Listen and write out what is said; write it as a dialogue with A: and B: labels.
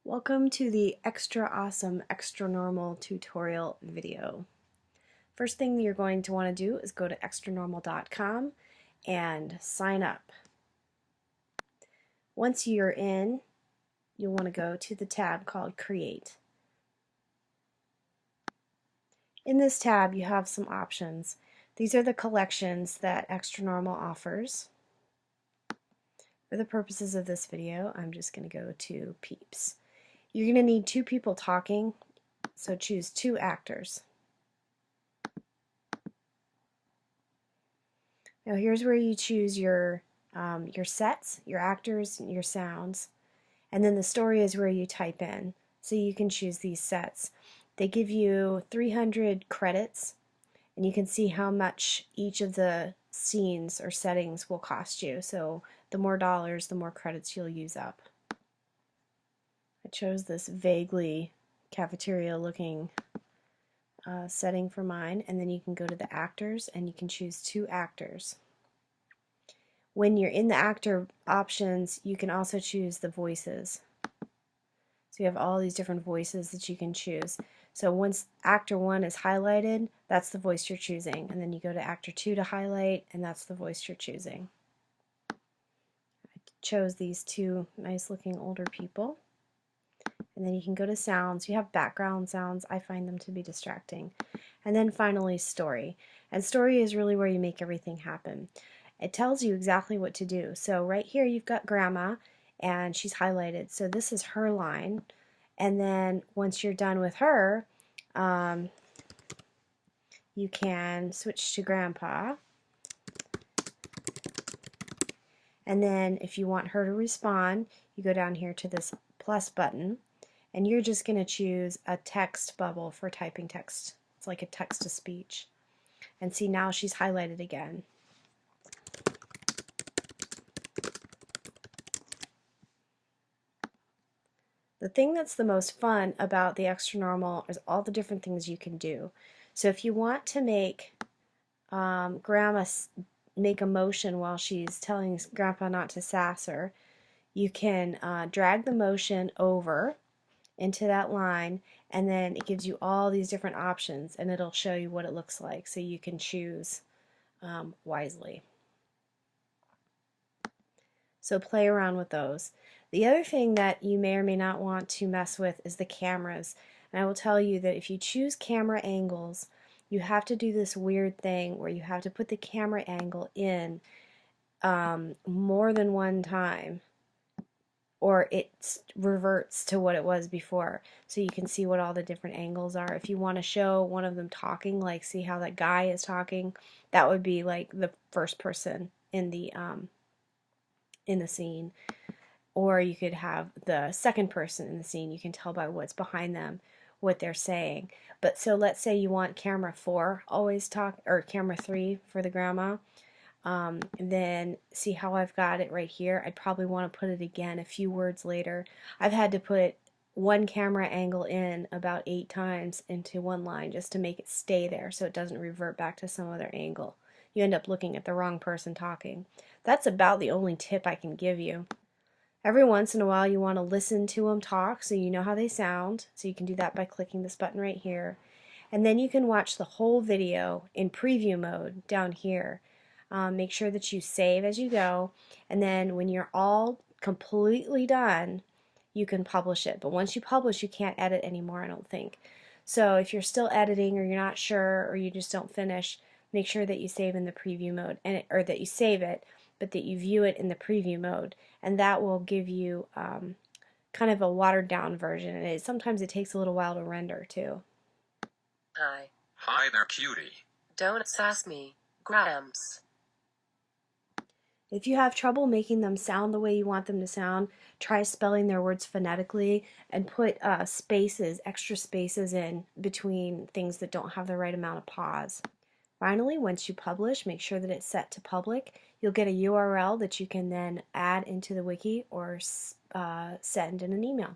A: Welcome to the extra awesome Xtranormal tutorial video. First thing you're going to want to do is go to xtranormal.com and sign up. Once you're in, you'll want to go to the tab called Create. In this tab you have some options. These are the collections that Xtranormal offers. For the purposes of this video, I'm just going to go to Peeps. You're going to need two people talking, so choose two actors. Now here's where you choose your sets, your actors, your sounds, and then the story is where you type in. So you can choose these sets. They give you 300 credits, and you can see how much each of the scenes or settings will cost you. So the more dollars, the more credits you'll use up. I chose this vaguely cafeteria looking setting for mine, and then you can go to the actors and you can choose two actors. When you're in the actor options, you can also choose the voices. So you have all these different voices that you can choose. So once actor 1 is highlighted, that's the voice you're choosing, and then you go to actor 2 to highlight, and that's the voice you're choosing. I chose these two nice looking older people. And then you can go to sounds. You have background sounds. I find them to be distracting. And then finally story. And story is really where you make everything happen. It tells you exactly what to do. So right here you've got grandma and she's highlighted. So this is her line. And then once you're done with her, you can switch to grandpa. And then if you want her to respond, you go down here to this plus button. And you're just going to choose a text bubble for typing text. It's like a text-to-speech. And see, now she's highlighted again. The thing that's the most fun about the Xtranormal is all the different things you can do. So if you want to make Grandma make a motion while she's telling Grandpa not to sass her, you can drag the motion over into that line, and then it gives you all these different options and it'll show you what it looks like, so you can choose wisely. So play around with those. The other thing that you may or may not want to mess with is the cameras. And I will tell you that if you choose camera angles, you have to do this weird thing where you have to put the camera angle in more than one time, or it reverts to what it was before. So you can see what all the different angles are. If you want to show one of them talking, like see how that guy is talking, that would be like the first person in the scene. Or you could have the second person in the scene. You can tell by what's behind them what they're saying. But so let's say you want camera 4 always talk, or camera 3 for the grandma. Then see how I've got it right here. I'd probably want to put it again a few words later. I've had to put one camera angle in about 8 times into one line just to make it stay there so it doesn't revert back to some other angle. You end up looking at the wrong person talking. That's about the only tip I can give you. Every once in a while you want to listen to them talk so you know how they sound. So you can do that by clicking this button right here. And then you can watch the whole video in preview mode down here. Make sure that you save as you go, and then when you're all completely done, you can publish it. But once you publish, you can't edit anymore, I don't think. So if you're still editing, or you're not sure, or you just don't finish, make sure that you save in the preview mode, or that you save it, but that you view it in the preview mode, and that will give you kind of a watered down version. And sometimes it takes a little while to render too.
B: Hi. Hi there, cutie. Don't sass me, Grams.
A: If you have trouble making them sound the way you want them to sound, try spelling their words phonetically and put spaces, extra spaces in between things that don't have the right amount of pause. Finally, once you publish, make sure that it's set to public. You'll get a URL that you can then add into the wiki or send in an email.